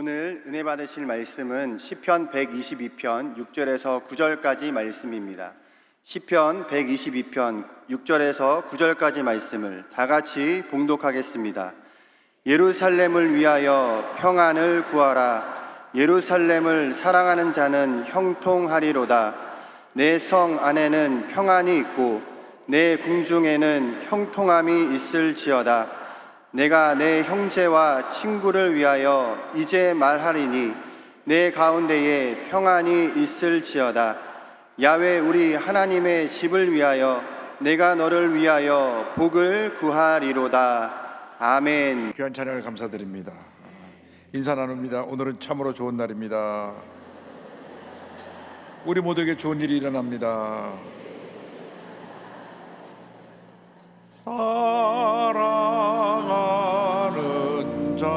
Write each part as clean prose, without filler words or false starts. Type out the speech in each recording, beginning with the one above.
오늘 은혜 받으실 말씀은 시편 122편 6절에서 9절까지 말씀입니다. 시편 122편 6절에서 9절까지 말씀을 다 같이 봉독하겠습니다. 예루살렘을 위하여 평안을 구하라. 예루살렘을 사랑하는 자는 형통하리로다. 내 성 안에는 평안이 있고 내 궁중에는 형통함이 있을지어다. 내가 내 형제와 친구를 위하여 이제 말하리니 내 가운데에 평안이 있을지어다. 야외 우리 하나님의 집을 위하여 내가 너를 위하여 복을 구하리로다. 아멘. 귀한 찬양을 감사드립니다. 인사 나눕니다. 오늘은 참으로 좋은 날입니다. 우리 모두에게 좋은 일이 일어납니다. 사랑하는 자여,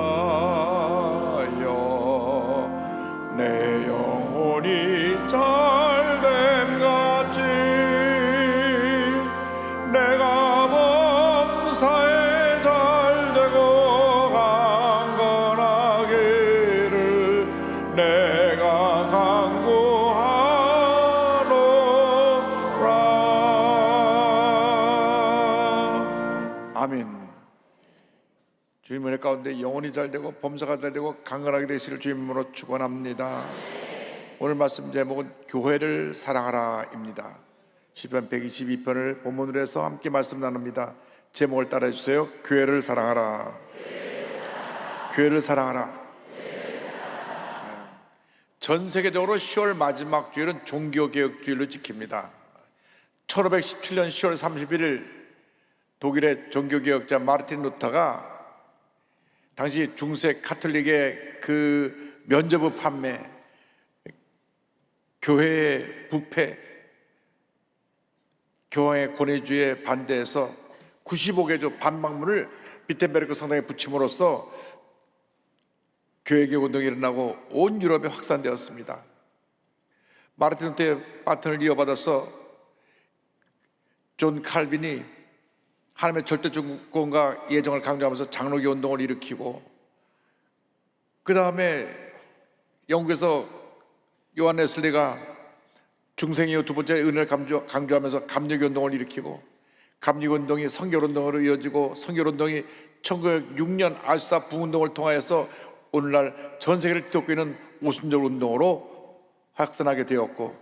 내 영혼이 잘됨같이 내가 범사에 잘되고 강건하기를 내가 간구하노라. 아멘. 주님 은혜 가운데 영혼이 잘되고 범사가 잘되고 강건하게 되시를 주님으로 축원합니다. 오늘 말씀 제목은 교회를 사랑하라입니다. 시편 122편을 본문으로 해서 함께 말씀 나눕니다. 제목을 따라해 주세요. 교회를 사랑하라. 교회를 사랑하라. 전 세계적으로 10월 마지막 주일은 종교개혁주일로 지킵니다. 1517년 10월 31일 독일의 종교개혁자 마르틴 루터가 당시 중세 카톨릭의 그 면죄부 판매, 교회의 부패, 교황의 권위주의에 반대해서 95개조 반박문을 비텐베르크 성당에 붙임으로써 교회개혁 운동이 일어나고 온 유럽에 확산되었습니다. 마르틴 루터의 바톤을 이어받아서 존 칼빈이 하나님의 절대주권과 예정을 강조하면서 장로교 운동을 일으키고, 그 다음에 영국에서 요한 웨슬리가 중생 이후 두 번째 은혜를 강조하면서 감리교 운동을 일으키고, 감리교 운동이 성결 운동으로 이어지고, 성결 운동이 1906년 아수사 부운동을 통하여서 오늘날 전 세계를 뒤덮고 오순절 운동으로 확산하게 되었고,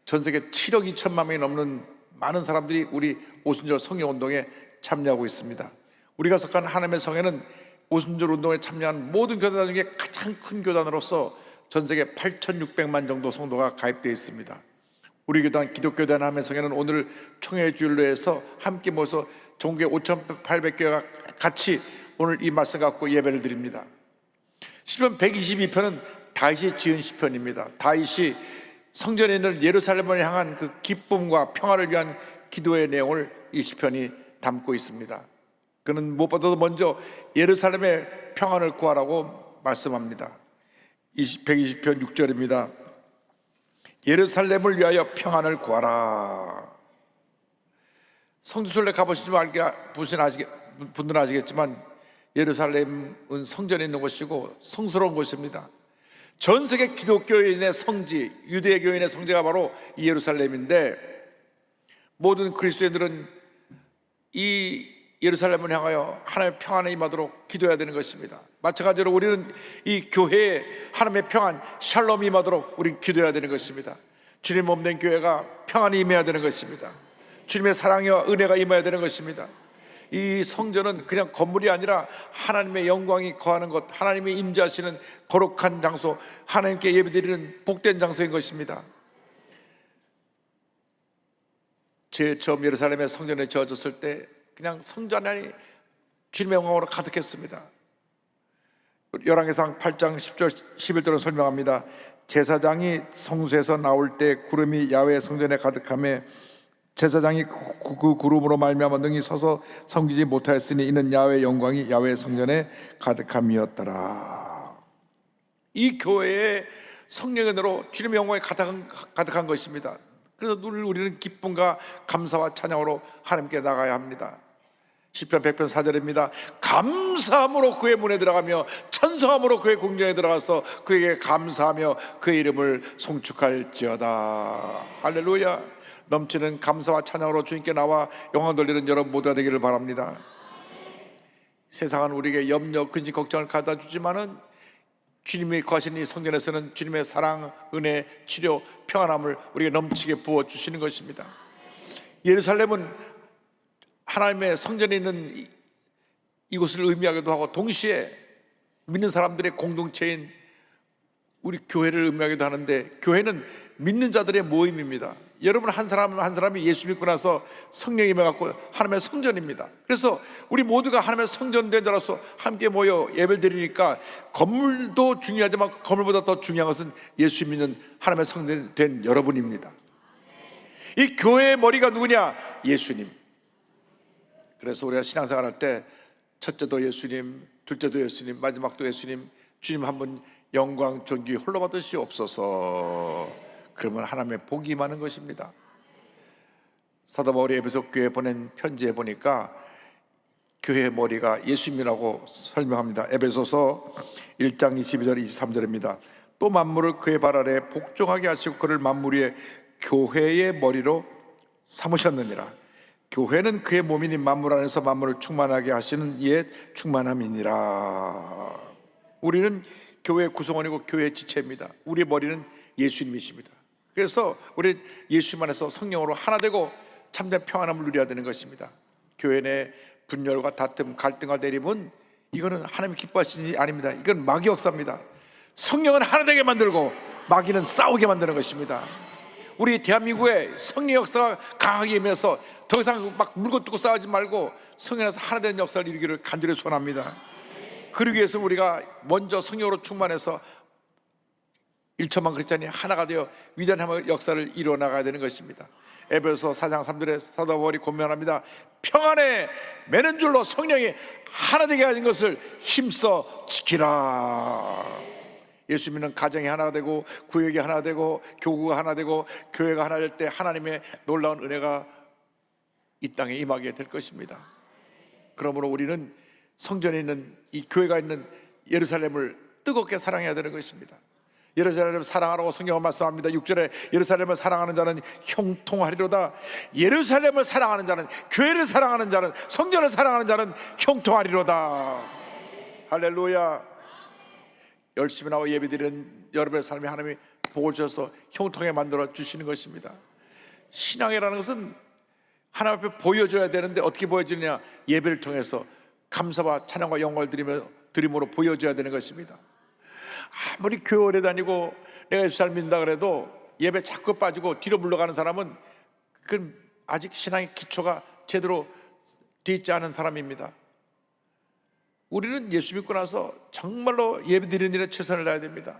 전 세계 7억 2천만 명이 넘는 많은 사람들이 우리 오순절 성령 운동에 참여하고 있습니다. 우리가 속한 하나님의 성회는 오순절 운동에 참여한 모든 교단 중에 가장 큰 교단으로서 전 세계 8,600만 정도 성도가 가입되어 있습니다. 우리 교단 기독교단 하나님의 성회는 오늘 총회 주일로 해서 함께 모여서 전국에 5,800교회가 같이 오늘 이 말씀 갖고 예배를 드립니다. 시편 122편은 다윗이 지은 시편입니다. 다윗이 성전에 있는 예루살렘을 향한 그 기쁨과 평화를 위한 기도의 내용을 이 시편이 담고 있습니다. 그는 무엇보다도 먼저 예루살렘의 평안을 구하라고 말씀합니다. 120편 6절입니다. 예루살렘을 위하여 평안을 구하라. 성지순례 가보시지 분들은 아시겠지만 예루살렘은 성전에 있는 곳이고 성스러운 곳입니다. 전 세계 기독교인의 성지, 유대교인의 성지가 바로 이 예루살렘인데, 모든 그리스도인들은 이 예루살렘을 향하여 하나님의 평안에 임하도록 기도해야 되는 것입니다. 마찬가지로 우리는 이 교회에 하나님의 평안, 샬롬이 임하도록 우리는 기도해야 되는 것입니다. 주님 몸된 교회가 평안이 임해야 되는 것입니다. 주님의 사랑과 은혜가 임해야 되는 것입니다. 이 성전은 그냥 건물이 아니라 하나님의 영광이 거하는 것, 하나님이 임재하시는 거룩한 장소, 하나님께 예배드리는 복된 장소인 것입니다. 제일 처음 예루살렘의 성전에 지어졌을 때 그냥 성전 안이 주님의 영광으로 가득했습니다. 열왕기상 8장 10절 11절은 설명합니다. 제사장이 성소에서 나올 때 구름이 야훼 성전에 가득하며 제사장이 그 구름으로 말미암아 능히 서서 섬기지 못하였으니 이는 야훼의 영광이 야훼 성전에 가득함이었더라. 이 교회의 성령의 은혜로 주님의 영광이 가득한 것입니다. 그래서 늘 우리는 기쁨과 감사와 찬양으로 하나님께 나가야 합니다. 시편 100편 4절입니다. 감사함으로 그의 문에 들어가며 찬송함으로 그의 궁정에 들어가서 그에게 감사하며 그의 이름을 송축할지어다. 할렐루야. 넘치는 감사와 찬양으로 주님께 나와 영광 돌리는 여러분 모두가 되기를 바랍니다. 세상은 우리에게 염려, 근심, 걱정을 가져다 주지만은 주님이 거하신 이 성전에서는 주님의 사랑, 은혜, 치료, 평안함을 우리에게 넘치게 부어주시는 것입니다. 예루살렘은 하나님의 성전에 있는 이곳을 의미하기도 하고 동시에 믿는 사람들의 공동체인 우리 교회를 의미하기도 하는데, 교회는 믿는 자들의 모임입니다. 여러분 한 사람 한 사람이 예수 믿고 나서 성령이 임해갖고 하나님의 성전입니다. 그래서 우리 모두가 하나님의 성전된 자로서 함께 모여 예배를 드리니까 건물도 중요하지만 건물보다 더 중요한 것은 예수 믿는 하나님의 성전된 여러분입니다. 이 교회의 머리가 누구냐? 예수님. 그래서 우리가 신앙생활 할 때 첫째도 예수님, 둘째도 예수님, 마지막도 예수님, 주님 한 분 영광 존귀 홀로 받으시옵소서. 그러면 하나님의 복이 임하는 것입니다. 사도 바울이 에베소 교회에 보낸 편지에 보니까 교회의 머리가 예수님이라고 설명합니다. 에베소서 1장 22절 23절입니다. 또 만물을 그의 발 아래 복종하게 하시고 그를 만물 위에 교회의 머리로 삼으셨느니라. 교회는 그의 몸이니 만물 안에서 만물을 충만하게 하시는 이의 충만함이니라. 우리는 교회의 구성원이고 교회의 지체입니다. 우리의 머리는 예수님이십니다. 그래서 우리 예수님 안에서 성령으로 하나 되고 참된 평안함을 누려야 되는 것입니다. 교회 내 분열과 다툼, 갈등과 대립은 이거는 하나님 기뻐하시는 일이 아닙니다. 이건 마귀 역사입니다. 성령은 하나 되게 만들고 마귀는 싸우게 만드는 것입니다. 우리 대한민국의 성령 역사가 강하게 임해서 더 이상 막 물고 뜯고 싸우지 말고 성령에서 하나 되는 역사를 이루기를 간절히 소원합니다. 그러기 위해서 우리가 먼저 성령으로 충만해서 1천만 그리스도인이 하나가 되어 위대한 역사를 이루어 나가야 되는 것입니다. 에베소 4장 3절에 사도 바울이 권면합니다. 평안에 매는 줄로 성령이 하나 되게 하는 것을 힘써 지키라. 예수 믿는 가정이 하나가 되고 구역이 하나 되고 교구가 하나 되고 교회가 하나 될 때 하나님의 놀라운 은혜가 이 땅에 임하게 될 것입니다. 그러므로 우리는 성전에 있는 이 교회가 있는 예루살렘을 뜨겁게 사랑해야 되는 것입니다. 예루살렘을 사랑하라고 성경은 말씀합니다. 6절에 예루살렘을 사랑하는 자는 형통하리로다. 예루살렘을 사랑하는 자는, 교회를 사랑하는 자는, 성전을 사랑하는 자는 형통하리로다. 할렐루야. 열심히 나와 예배드리는 여러분의 삶에 하나님이 복을 주셔서 형통하게 만들어 주시는 것입니다. 신앙이라는 것은 하나님 앞에 보여줘야 되는데 어떻게 보여주느냐? 예배를 통해서 감사와 찬양과 영광을 드림으로 보여줘야 되는 것입니다. 아무리 교회 오래 다니고 내가 예수 잘 믿는다 그래도 예배 자꾸 빠지고 뒤로 물러가는 사람은 그건 아직 신앙의 기초가 제대로 돼 있지 않은 사람입니다. 우리는 예수 믿고 나서 정말로 예배 드리는 일에 최선을 다해야 됩니다.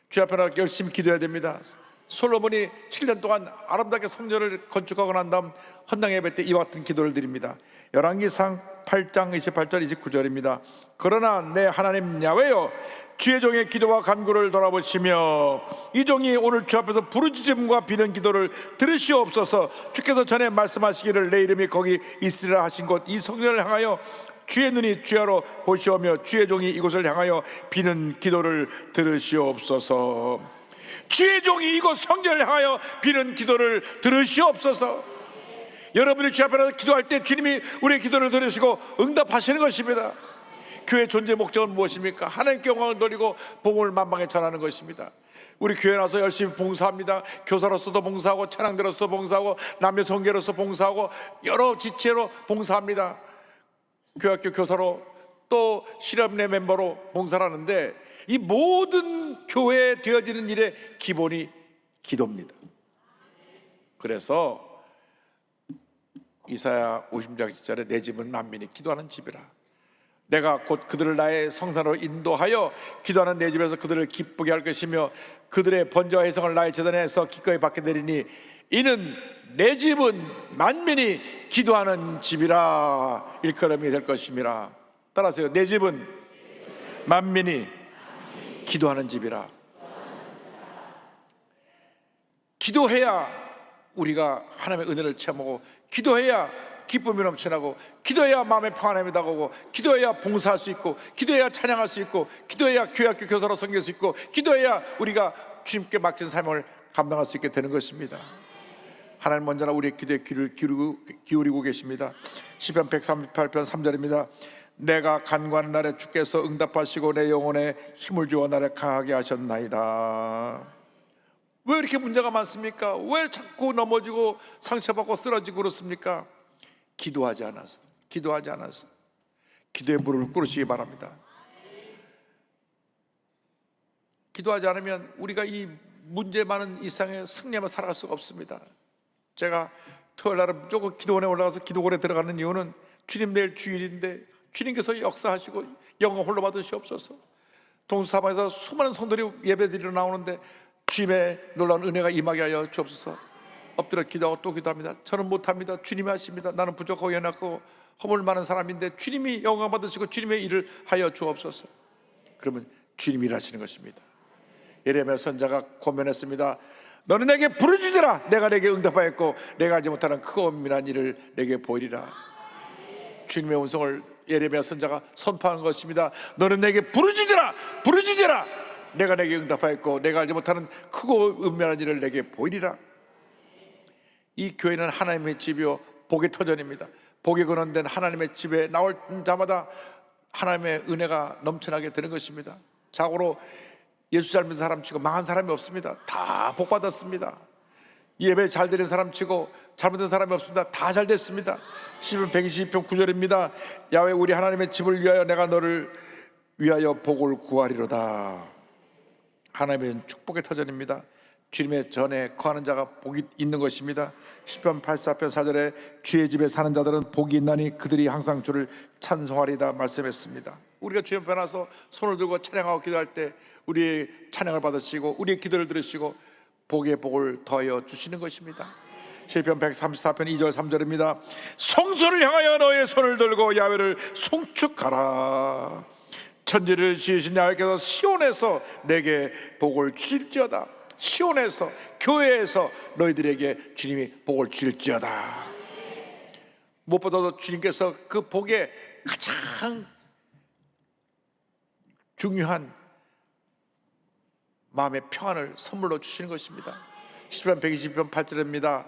주 앞에 나가 열심히 기도해야 됩니다. 솔로몬이 7년 동안 아름답게 성전을 건축하고 난 다음 헌당 예배 때 이와 같은 기도를 드립니다. 열왕기상 8장 28절 29절입니다. 그러나 내 하나님 야훼여, 주의 종의 기도와 간구를 돌아보시며 이 종이 오늘 주 앞에서 부르짖음과 비는 기도를 들으시옵소서. 주께서 전에 말씀하시기를 내 이름이 거기 있으리라 하신 곳 이 성전을 향하여 주의 눈이 주야로 보시오며 주의 종이 이곳을 향하여 비는 기도를 들으시옵소서. 주의 종이 이곳 성전을 향하여 비는 기도를 들으시옵소서. 여러분이 주 앞에 나서 기도할 때 주님이 우리의 기도를 들으시고 응답하시는 것입니다. 교회 존재 목적은 무엇입니까? 하나님께 영광을 돌리고 복음을 만방에 전하는 것입니다. 우리 교회 나서 열심히 봉사합니다. 교사로서도 봉사하고 찬양대로서도 봉사하고 남녀송계로서 봉사하고 여러 지체로 봉사합니다. 교학교 교사로 또 실업내 멤버로 봉사를 하는데 이 모든 교회에 되어지는 일의 기본이 기도입니다. 그래서 이사야 50장 10절에 내 집은 만민이 기도하는 집이라. 내가 곧 그들을 나의 성산으로 인도하여 기도하는 내 집에서 그들을 기쁘게 할 것이며 그들의 번제와 해성을 나의 제단에서 기꺼이 받게 되리니 이는 내 집은 만민이 기도하는 집이라 일컬음이 될 것임이라. 따라하세요. 내 집은 만민이 기도하는 집이라. 기도해야 우리가 하나님의 은혜를 체험하고 기도해야 기쁨이 넘쳐나고, 기도해야 마음의 평안함이 다가오고, 기도해야 봉사할 수 있고, 기도해야 찬양할 수 있고, 기도해야 교회학교 교사로 섬길 수 있고, 기도해야 우리가 주님께 맡긴 삶을 감당할 수 있게 되는 것입니다. 하나님 언제나 우리의 기도에 귀를 기울이고 계십니다. 시편 138편 3절입니다. 내가 간구하는 날에 주께서 응답하시고 내 영혼에 힘을 주어 나를 강하게 하셨나이다. 왜 이렇게 문제가 많습니까? 왜 자꾸 넘어지고 상처받고 쓰러지고 그렇습니까? 기도하지 않아서, 기도의 무릎을 꿇으시기 바랍니다. 기도하지 않으면 우리가 이 문제 많은 이 세상에 승리하며 살아갈 수가 없습니다. 제가 토요일 날은 무조건 기도원에 올라가서 기도원에 들어가는 이유는 주님 내일 주일인데 주님께서 역사하시고 영광 홀로 받으시옵소서. 동수사방에서 수많은 성도들이 예배드리러 나오는데 주님의 놀라운 은혜가 임하게 하여 주옵소서. 엎드려 기도하고 또 기도합니다. 저는 못합니다. 주님이 하십니다. 나는 부족하고 연약하고 허물 많은 사람인데 주님이 영광 받으시고 주님의 일을 하여 주옵소서. 그러면 주님이 일하시는 것입니다. 예레미야 선지자가 고면했습니다. 너는 내게 부르짖으라. 내가 내게 응답하였고 내가 알지 못하는 크고 은밀한 일을 내게 보이리라. 주님의 음성을 예레미야 선지자가 선포한 것입니다. 너는 내게 부르짖으라. 내가 내게 응답하였고 내가 알지 못하는 크고 은밀한 일을 내게 보이리라. 이 교회는 하나님의 집이요 복의 터전입니다. 복이 근원된 하나님의 집에 나올 자마다 하나님의 은혜가 넘쳐나게 되는 것입니다. 자고로 예수 잘 믿는 사람 치고 망한 사람이 없습니다. 다 복 받았습니다. 예배 잘 드리는 사람 치고 잘못된 사람이 없습니다. 다 잘 됐습니다. 시편 122편 9절입니다. 야훼 우리 하나님의 집을 위하여 내가 너를 위하여 복을 구하리로다. 하나님의 축복의 터전입니다. 주님의 전에 거하는 자가 복이 있는 것입니다. 시편 84편 4절에 주의 집에 사는 자들은 복이 있나니 그들이 항상 주를 찬송하리다 말씀했습니다. 우리가 주님 앞에 나서 손을 들고 찬양하고 기도할 때 우리의 찬양을 받으시고 우리의 기도를 들으시고 복의 복을 더하여 주시는 것입니다. 시편 134편 2절 3절입니다. 성소를 향하여 너의 손을 들고 야훼를 송축하라. 천지를 지으신 야훼께서 시온에서 내게 복을 주실지어다. 시온에서, 교회에서 너희들에게 주님이 복을 주실지어다. 무엇보다도 주님께서 그 복의 가장 중요한 마음의 평안을 선물로 주시는 것입니다. 시편 120편 8절입니다.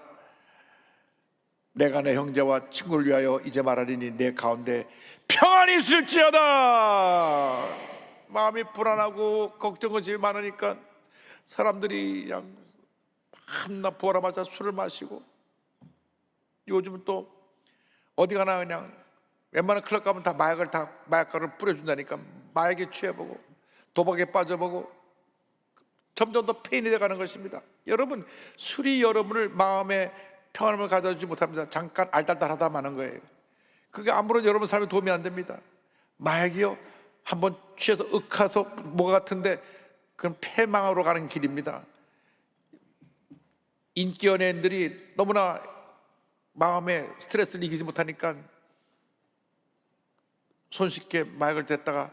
내가 내 형제와 친구를 위하여 이제 말하리니 내 가운데 평안이 있을지어다. 마음이 불안하고 걱정거심이 많으니까 사람들이 그냥 한낮 보라마자 술을 마시고, 요즘은 또 어디 가나 그냥 웬만한 클럽 가면 다 마약가루를 뿌려준다니까 마약에 취해보고 도박에 빠져보고 점점 더 페인이 돼가는 것입니다. 여러분, 술이 여러분을 마음의 평안함을 가져주지 못합니다. 잠깐 알딸딸하다 마는 거예요. 그게 아무런 여러분 삶에 도움이 안 됩니다. 마약이요, 한번 취해서 윽하서 뭐 같은데 그건 패망으로 가는 길입니다. 인기 연예인들이 너무나 마음의 스트레스를 이기지 못하니까 손쉽게 마약을 댔다가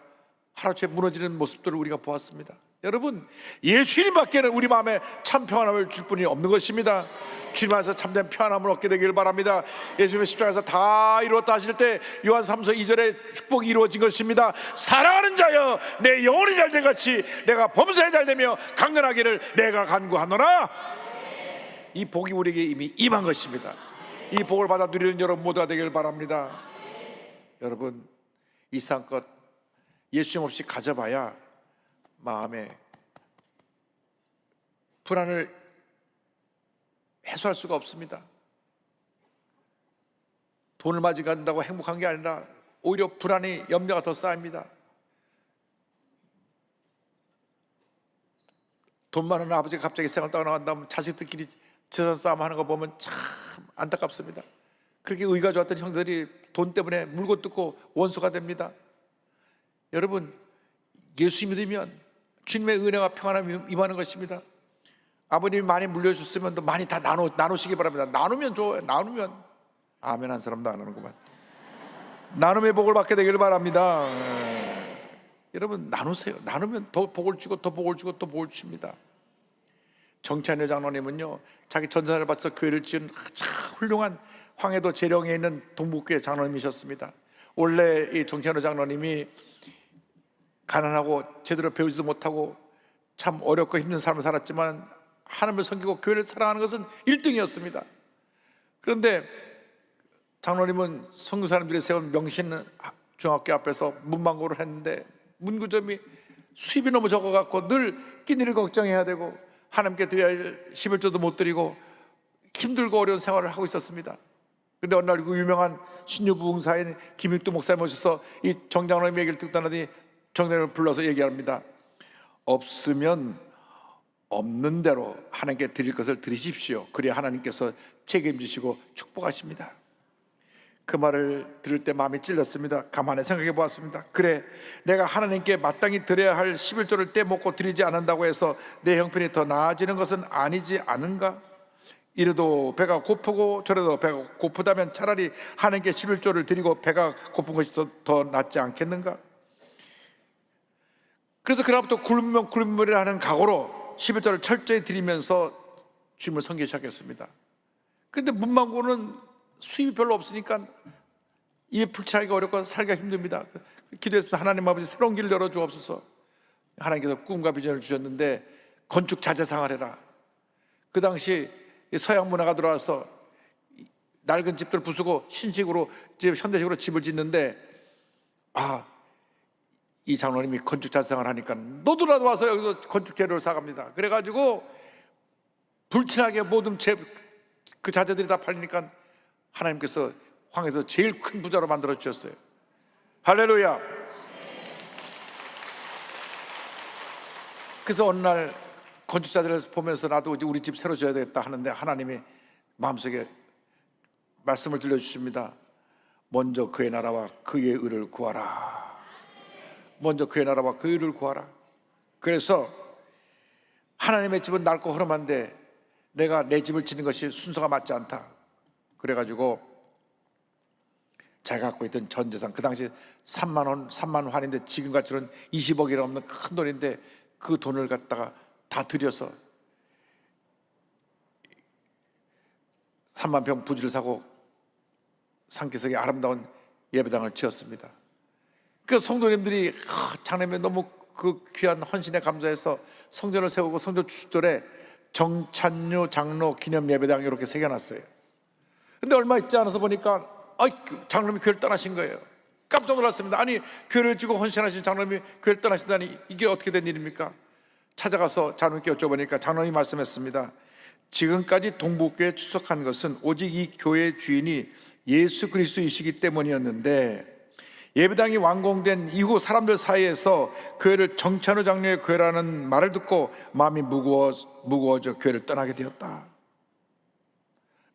하루아침에 무너지는 모습들을 우리가 보았습니다. 여러분, 예수님밖에는 우리 마음에 참 평안함을 줄 분이 없는 것입니다. 주님 안에서 참된 평안함을 얻게 되길 바랍니다. 예수님의 십자가에서 다 이루었다 하실 때 요한 3서 2절에 축복이 이루어진 것입니다. 사랑하는 자여 내 영혼이 잘된 같이 내가 범사에 잘되며 강건하기를 내가 간구하노라. 이 복이 우리에게 이미 임한 것입니다. 이 복을 받아 누리는 여러분 모두가 되길 바랍니다. 여러분, 이 세상 것 예수님 없이 가져봐야 마음에 불안을 해소할 수가 없습니다. 돈을 가진다고 행복한 게 아니라 오히려 불안이, 염려가 더 쌓입니다. 돈 많은 아버지가 갑자기 세상을 떠나간다면 자식들끼리 재산 싸움 하는 거 보면 참 안타깝습니다. 그렇게 의가 좋았던 형들이 돈 때문에 물고 뜯고 원수가 됩니다. 여러분, 예수 믿으면 주님의 은혜와 평안함이 임하는 것입니다. 아버님이 많이 물려주셨으면 또 많이 다 나누시기 바랍니다. 나누면 좋아요. 나누면. 아멘 한 사람도 안 하는구만. 나눔의 복을 받게 되기를 바랍니다. 여러분, 나누세요. 나누면 더 복을 주고 더 복을 주고 또 복을 줍니다. 정찬여 장로님은요, 자기 전산을 바쳐 교회를 지은 참 훌륭한 황해도 재령에 있는 동북교회 장로님이셨습니다. 원래 이 정찬호 장로님이 가난하고 제대로 배우지도 못하고 참 어렵고 힘든 삶을 살았지만 하나님을 섬기고 교회를 사랑하는 것은 1등이었습니다. 그런데 장로님은 선교사님들이 세운 명신 중학교 앞에서 문방구를 했는데 문구점이 수입이 너무 적어갖고 늘 끼니를 걱정해야 되고 하나님께 드려야 할 11조도 못 드리고 힘들고 어려운 생활을 하고 있었습니다. 근데 어느 날 그 유명한 신유부흥사인 김익두 목사님 오셔서 이 정장로님 얘기를 듣다니 정장로님을 불러서 얘기합니다. 없으면 없는 대로 하나님께 드릴 것을 드리십시오. 그래야 하나님께서 책임지시고 축복하십니다. 그 말을 들을 때 마음이 찔렸습니다. 가만히 생각해 보았습니다. 그래, 내가 하나님께 마땅히 드려야 할 11조를 떼먹고 드리지 않는다고 해서 내 형편이 더 나아지는 것은 아니지 않은가? 이래도 배가 고프고 저래도 배가 고프다면 차라리 하나님께 11조를 드리고 배가 고픈 것이 더 낫지 않겠는가? 그래서 그날부터 굶으면 굶으리라는 각오로 11조를 철저히 드리면서 주님을 섬기기 시작했습니다. 근데 문방구는 수입이 별로 없으니까 입에 풀칠하기가 어렵고 살기가 힘듭니다. 기도했습니다. 하나님 아버지, 새로운 길을 열어주옵소서. 하나님께서 꿈과 비전을 주셨는데 건축 자재상을 해라. 그 당시 서양 문화가 들어와서 낡은 집들 부수고 신식으로 현대식으로 집을 짓는데 이 장로님이 건축 자재상을 하니까 너도나도 와서 여기서 건축 재료를 사갑니다. 그래가지고 불티나게 모든 그 자재들이 다 팔리니까 하나님께서 황해에서 제일 큰 부자로 만들어 주셨어요. 할렐루야. 그래서 어느 날 건축자들을 보면서 나도 이제 우리 집 새로 지어야 되겠다 하는데 하나님이 마음속에 말씀을 들려주십니다. 먼저 그의 나라와 그의 의를 구하라. 먼저 그의 나라와 그의 의를 구하라. 그래서 하나님의 집은 넓고 허름한데 내가 내 집을 짓는 것이 순서가 맞지 않다. 그래가지고 자기가 갖고 있던 전 재산, 그 당시 3만 환인데 지금같이는 20억이 넘는 큰 돈인데 그 돈을 갖다가 다 들여서 3만 평 부지를 사고 산기슭에 아름다운 예배당을 지었습니다. 그 성도님들이 장로님의 너무 그 귀한 헌신에 감사해서 성전을 세우고 성전 주춧돌에 정찬유 장로 기념 예배당 이렇게 새겨놨어요. 근데 얼마 있지 않아서 보니까 장로님이 교회를 떠나신 거예요. 깜짝 놀랐습니다. 아니, 교회를 지고 헌신하신 장로님이 교회를 떠나신다니 이게 어떻게 된 일입니까? 찾아가서 장로님께 여쭤보니까 장로님이 말씀했습니다. 지금까지 동북교회에 출석한 것은 오직 이 교회의 주인이 예수 그리스도이시기 때문이었는데 예배당이 완공된 이후 사람들 사이에서 교회를 정찬우 장로의 교회라는 말을 듣고 마음이 무거워져 교회를 떠나게 되었다.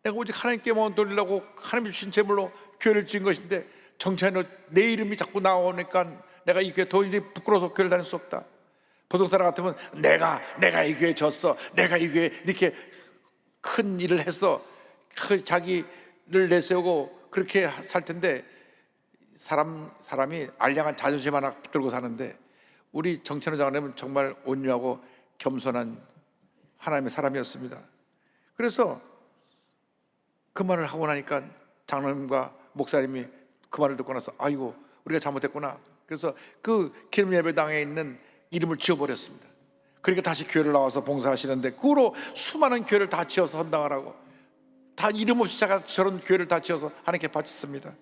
내가 오직 하나님께만 돌리려고 하나님이 주신 제물로 교회를 지은 것인데 정찬우 내 이름이 자꾸 나오니까 내가 이 교회 도저히 부끄러워서 교회를 다닐 수 없다. 보통 사람 같으면 내가 이 교회에 졌어, 내가 이 교회에 이렇게 큰 일을 했어, 자기를 내세우고 그렇게 살 텐데 사람이 알량한 자존심 하나 붙들고 사는데 우리 정찬우 장로님은 정말 온유하고 겸손한 하나님의 사람이었습니다. 그래서 그 말을 하고 나니까 장로님과 목사님이 그 말을 듣고 나서 아이고 우리가 잘못했구나. 그래서 그 기름 예배당에 있는 이름을 지워버렸습니다. 그러니까 다시 교회를 나와서 봉사하시는데 그 후로 수많은 교회를 다 지어서 헌당하라고 다 이름 없이 제가 저런 교회를 다 지어서 하나님께 바쳤습니다.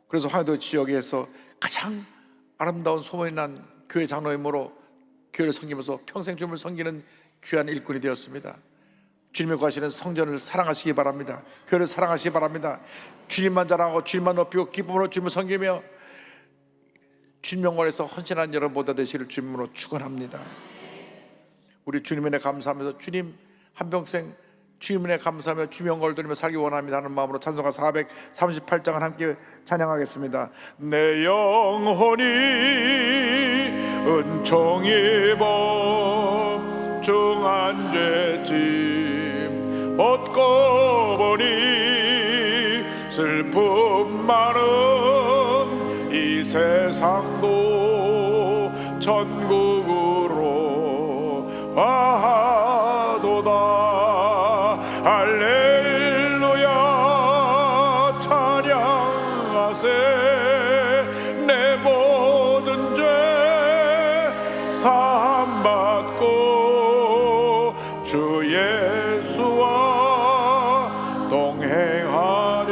그래서 황해도 지역에서 가장 아름다운 소문이 난 교회 장로임으로 교회를 섬기면서 평생 주님을 섬기는 귀한 일꾼이 되었습니다. 주님을 구하시는 성전을 사랑하시기 바랍니다. 교회를 사랑하시기 바랍니다. 주님만 자랑하고 주님만 높이고 기쁨으로 주님을 섬기며 주님 영광에서 헌신한 여러분 모두 되시기를 주님으로 축원합니다. 우리 주님 은혜 감사하면서 주님 한평생 주님 은혜 감사하며 주님 영광을 드리며 살기 원합니다 하는 마음으로 찬송가 438장을 함께 찬양하겠습니다. 내 영혼이 은총 입어 중한 죄짐 벗고 보니 슬픔 많은 이 세상도 천국으로 하도다. 할렐루야 주 예수와 동행하니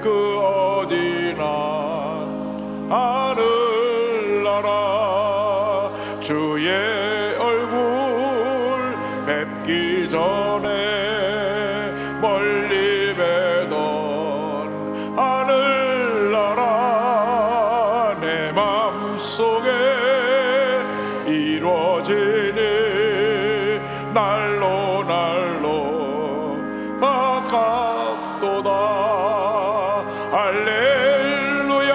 그 어디나 하늘나라 주의 얼굴 뵙기 전에 멀리 뵈던 하늘나라 내 맘속에 이루어지니 날로 날로 가깝도다 할렐루야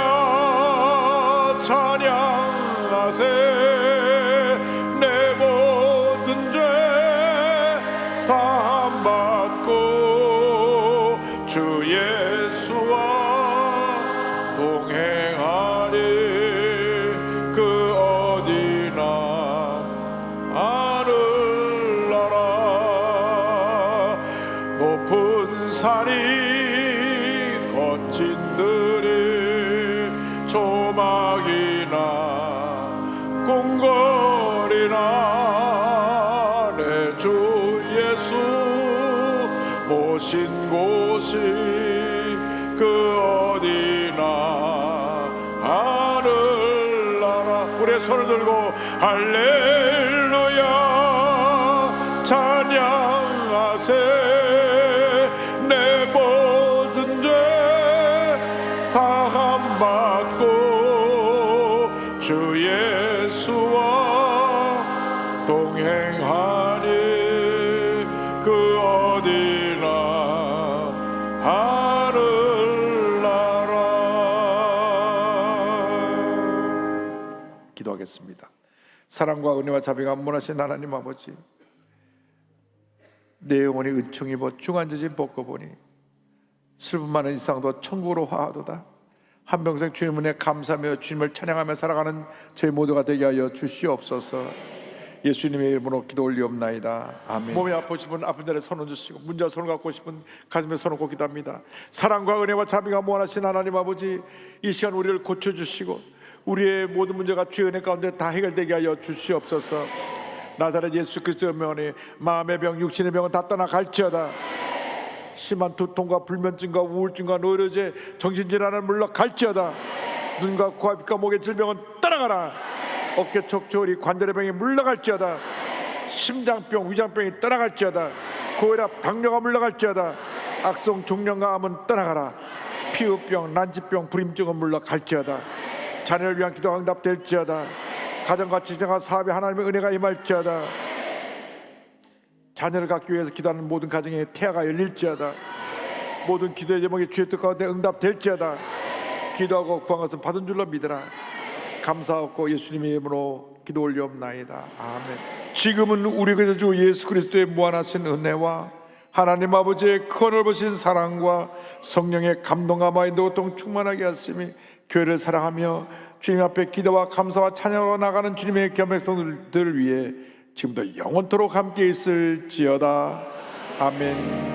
찬양하세 내 모든 죄 사함받고 주 예수와 동행하니 그 어디나 하늘나라 높은 산이 거친 들이 조막이나 궁궐이나 내 주 예수 모신 곳이 그 어디나 하늘나라 우리의 손을 들고 할렐루야 찬양하세 내 모든 죄 사함받고 주 예수와 동행하니 그 어디나 하늘나라 기도하겠습니다. 사랑과 은혜와 자비가 무한하신 하나님 아버지 내 영혼이 은총 입어 중한지진 벗고보니 슬픔 많은 이상도 천국으로 화하도다 한평생 주님 은혜 감사하며 주님을 찬양하며 살아가는 저희 모두가 되게 하여 주시옵소서 예수님의 이름으로 기도 올리옵나이다 아멘. 몸이 아프신 분 아픈 자리에 손 얹으시고 문자 손을 갖고 오신 분 가슴에 손을 얹고 기도합니다. 사랑과 은혜와 자비가 무한하신 하나님 아버지 이 시간 우리를 고쳐주시고 우리의 모든 문제가 주의 은혜 가운데 다 해결되게 하여 주시옵소서. 나사렛 예수 그리스도의 명하니 마음의 병 육신의 병은 다 떠나갈지어다 심한 두통과 불면증과 우울증과 노이로제 정신질환을 물러갈지어다 눈과 코와 빛과 목의 질병은 떠나가라 어깨 척추 관절의 병이 물러갈지어다 심장병 위장병이 떠나갈지어다 고혈압 당뇨가 물러갈지어다 악성 종양과 암은 떠나가라 피부병 난치병 불임증은 물러갈지어다 자녀를 위한 기도가 응답될지어다 가정과 직장과 사업에 하나님의 은혜가 임할지어다 자녀를 갖기 위해서 기도하는 모든 가정에 태아가 열릴지어다 모든 기도의 제목이 주의 뜻 가운데 응답될지어다 기도하고 구한 것은 받은 줄로 믿으라 감사하고 예수님의 이름으로 기도 올리옵나이다 아멘. 지금은 우리 주 예수 그리스도의 무한하신 은혜와 하나님 아버지의 크넓으신 사랑과 성령의 감동과 마인드 고통 충만하게 하심이 교회를 사랑하며 주님 앞에 기도와 감사와 찬양으로 나가는 주님의 겸백성들을 위해 지금도 영원토록 함께 있을지어다 아멘.